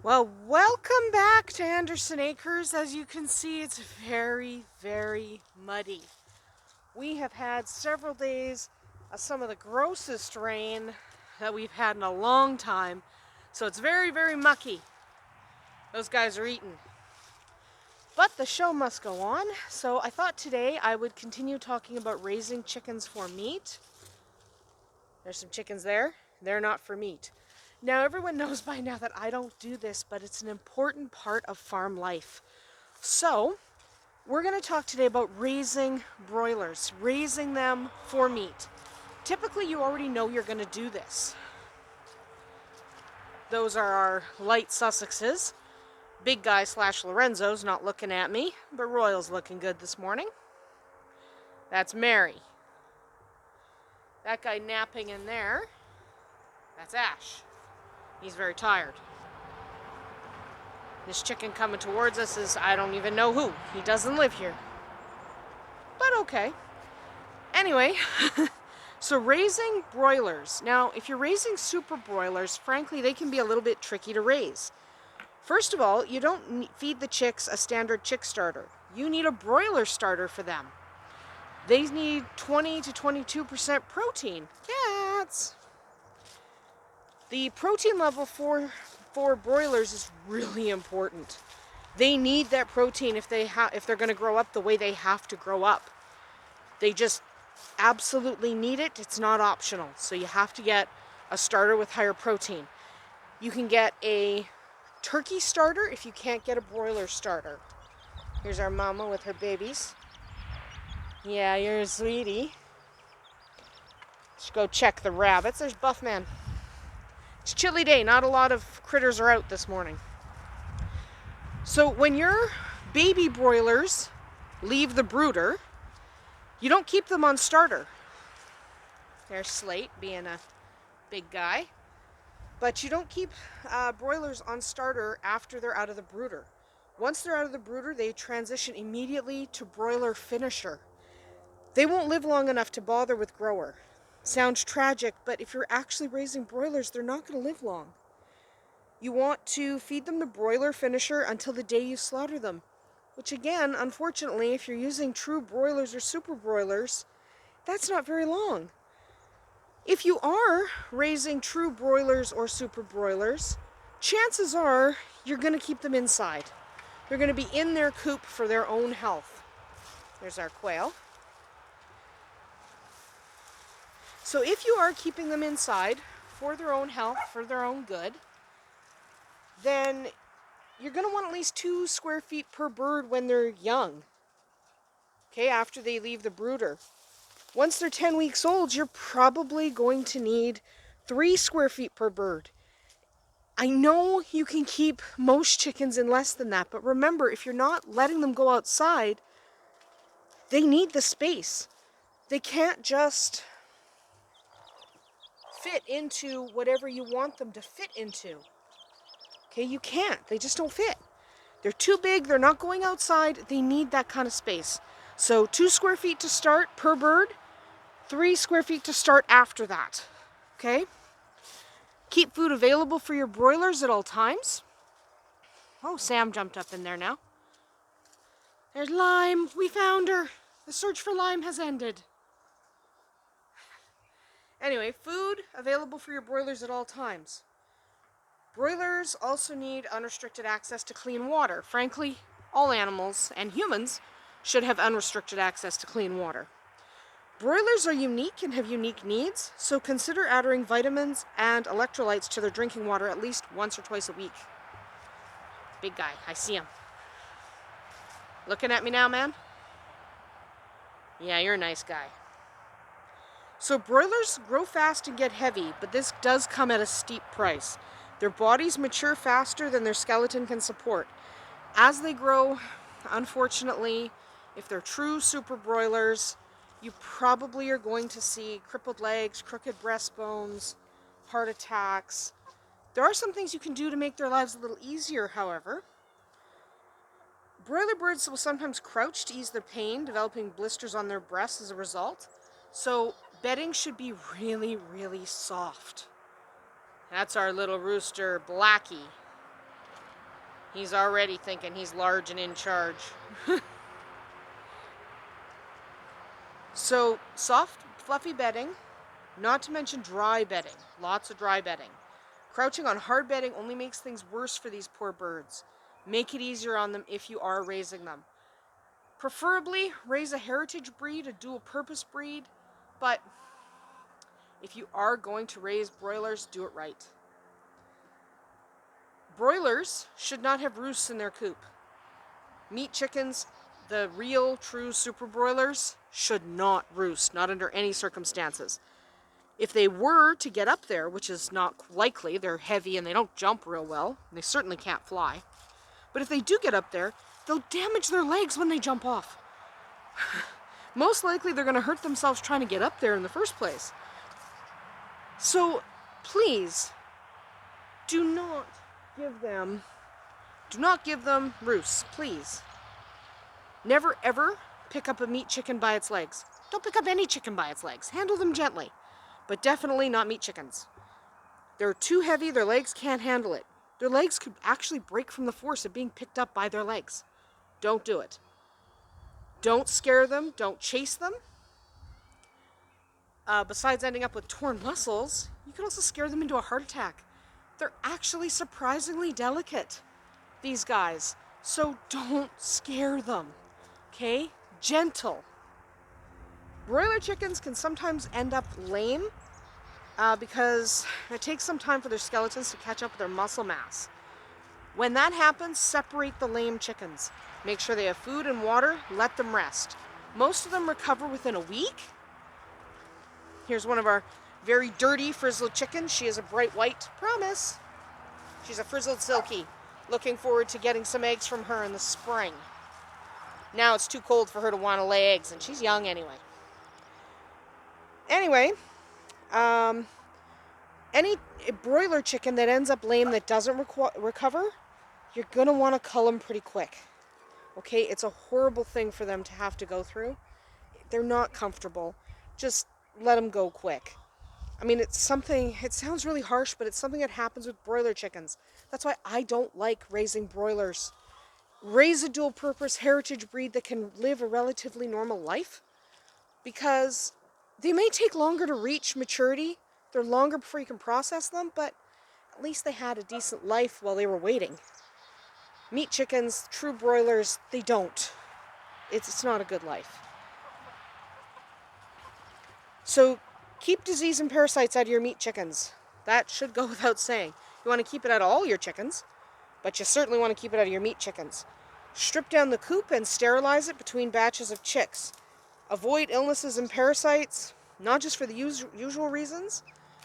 Well, welcome back to Anderson Acres. As you can see, it's very, very muddy. We have had several days of some of the grossest rain that we've had in a long time. So it's very, very mucky. Those guys are eating. But the show must go on. So I thought today I would continue talking about raising chickens for meat. There's some chickens there. They're not for meat. Now, everyone knows by now that I don't do this, but it's an important part of farm life. So, we're going to talk today about raising broilers, raising them for meat. Typically, you already know you're going to do this. Those are our light Sussexes. Big guy / Lorenzo's not looking at me, but Royal's looking good this morning. That's Mary. That guy napping in there, that's Ash. He's very tired. This chicken coming towards us is I don't even know who. He doesn't live here. But okay. Anyway, so raising broilers. Now, if you're raising super broilers, frankly, they can be a little bit tricky to raise. First of all, you don't feed the chicks a standard chick starter. You need a broiler starter for them. They need 20 to 22% protein. Cats! The protein level for broilers is really important. They need that protein if they're going to grow up the way they have to grow up. They just absolutely need it. It's not optional. So you have to get a starter with higher protein. You can get a turkey starter if you can't get a broiler starter. Here's our mama with her babies. Yeah, you're a sweetie. Let's go check the rabbits. There's Buffman. It's a chilly day. Not a lot of critters are out this morning. So when your baby broilers leave the brooder, you don't keep them on starter. There's Slate being a big guy. But you don't keep broilers on starter after they're out of the brooder. Once they're out of the brooder, they transition immediately to broiler finisher. They won't live long enough to bother with grower. Sounds tragic, but if you're actually raising broilers, they're not going to live long. You want to feed them the broiler finisher until the day you slaughter them. Which again, unfortunately, if you're using true broilers or super broilers, that's not very long. If you are raising true broilers or super broilers, chances are you're going to keep them inside. They're going to be in their coop for their own health. There's our quail. So if you are keeping them inside for their own health, for their own good, then you're going to want at least 2 square feet per bird when they're young. Okay, after they leave the brooder. Once they're 10 weeks old, you're probably going to need 3 square feet per bird. I know you can keep most chickens in less than that, but remember, if you're not letting them go outside, they need the space. They can't just fit into whatever you want them to fit into. Okay, you can't. They just don't fit. They're too big, they're not going outside, they need that kind of space. So 2 square feet to start per bird, 3 square feet to start after that. Okay? Keep food available for your broilers at all times. Oh, Sam jumped up in there now. There's Lime. We found her. The search for Lime has ended. Anyway, food available for your broilers at all times. Broilers also need unrestricted access to clean water. Frankly, all animals and humans should have unrestricted access to clean water. Broilers are unique and have unique needs, so consider adding vitamins and electrolytes to their drinking water at least once or twice a week. Big guy, I see him. Looking at me now, man? Yeah, you're a nice guy. So broilers grow fast and get heavy, but this does come at a steep price. Their bodies mature faster than their skeleton can support. As they grow, unfortunately, if they're true super broilers, you probably are going to see crippled legs, crooked breastbones, heart attacks. There are some things you can do to make their lives a little easier, however. Broiler birds will sometimes crouch to ease their pain, developing blisters on their breasts as a result. So bedding should be really, really soft. That's our little rooster, Blackie. He's already thinking he's large and in charge. So, soft, fluffy bedding, not to mention dry bedding. Lots of dry bedding. Crouching on hard bedding only makes things worse for these poor birds. Make it easier on them if you are raising them. Preferably, raise a heritage breed, a dual-purpose breed, but if you are going to raise broilers, do it right. Broilers should not have roosts in their coop. Meat chickens, the real, true super broilers, should not roost, not under any circumstances. If they were to get up there, which is not likely, they're heavy and they don't jump real well, and they certainly can't fly. But if they do get up there, they'll damage their legs when they jump off. Most likely they're going to hurt themselves trying to get up there in the first place. So please, do not give them roosts, please. Never ever pick up a meat chicken by its legs. Don't pick up any chicken by its legs. Handle them gently, but definitely not meat chickens. They're too heavy, their legs can't handle it. Their legs could actually break from the force of being picked up by their legs. Don't do it. Don't scare them, don't chase them. Besides ending up with torn muscles, you can also scare them into a heart attack. They're actually surprisingly delicate, these guys. So don't scare them, okay? Gentle. Broiler chickens can sometimes end up lame because it takes some time for their skeletons to catch up with their muscle mass. When that happens, separate the lame chickens. Make sure they have food and water, let them rest. Most of them recover within a week. Here's one of our very dirty frizzled chickens. She is a bright white, promise. She's a frizzled silkie. Looking forward to getting some eggs from her in the spring. Now it's too cold for her to want to lay eggs, and she's young anyway. Anyway, any broiler chicken that ends up lame that doesn't recover, you're going to want to cull them pretty quick. Okay, it's a horrible thing for them to have to go through. They're not comfortable. Just let them go quick. I mean, it sounds really harsh, but it's something that happens with broiler chickens. That's why I don't like raising broilers. Raise a dual-purpose heritage breed that can live a relatively normal life, because they may take longer to reach maturity. They're longer before you can process them, but at least they had a decent life while they were waiting. Meat chickens, true broilers, they don't. It's not a good life. So keep disease and parasites out of your meat chickens. That should go without saying. You want to keep it out of all your chickens, but you certainly want to keep it out of your meat chickens. Strip down the coop and sterilize it between batches of chicks. Avoid illnesses and parasites, not just for the usual reasons,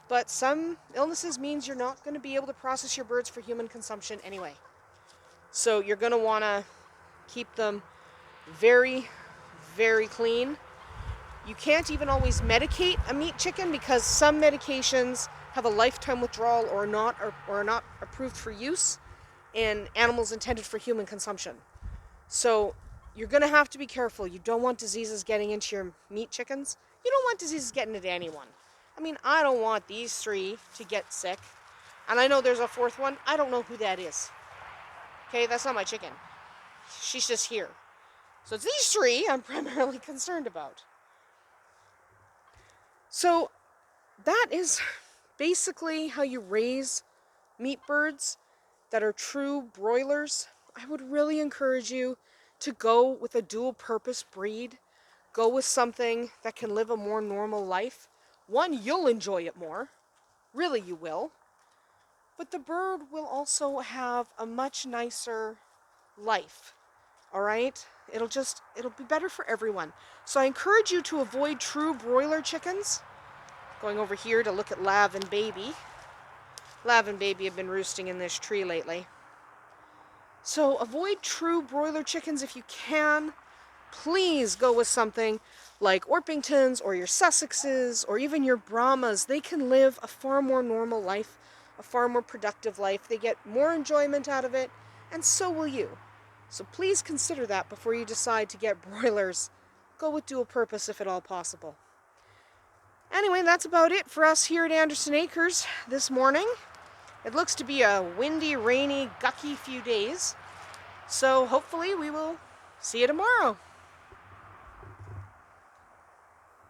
but some illnesses means you're not going to be able to process your birds for human consumption anyway. So you're going to want to keep them very, very clean. You can't even always medicate a meat chicken because some medications have a lifetime withdrawal or are not approved for use in animals intended for human consumption. So you're going to have to be careful. You don't want diseases getting into your meat chickens. You don't want diseases getting into anyone. I mean, I don't want these 3 to get sick. And I know there's a 4th one. I don't know who that is. Okay, that's not my chicken. She's just here. So it's these 3 I'm primarily concerned about. So that is basically how you raise meat birds that are true broilers. I would really encourage you to go with a dual-purpose breed. Go with something that can live a more normal life. One, you'll enjoy it more. Really, you will. But the bird will also have a much nicer life. All right? It'll be better for everyone. So I encourage you to avoid true broiler chickens. Going over here to look at Lav and Baby. Lav and Baby have been roosting in this tree lately. So avoid true broiler chickens if you can. Please go with something like Orpingtons or your Sussexes or even your Brahmas. They can live a far more normal life, a far more productive life. They get more enjoyment out of it, and so will you. So please consider that before you decide to get broilers. Go with dual purpose if at all possible. Anyway, that's about it for us here at Anderson Acres this morning. It looks to be a windy, rainy, gucky few days. So hopefully we will see you tomorrow.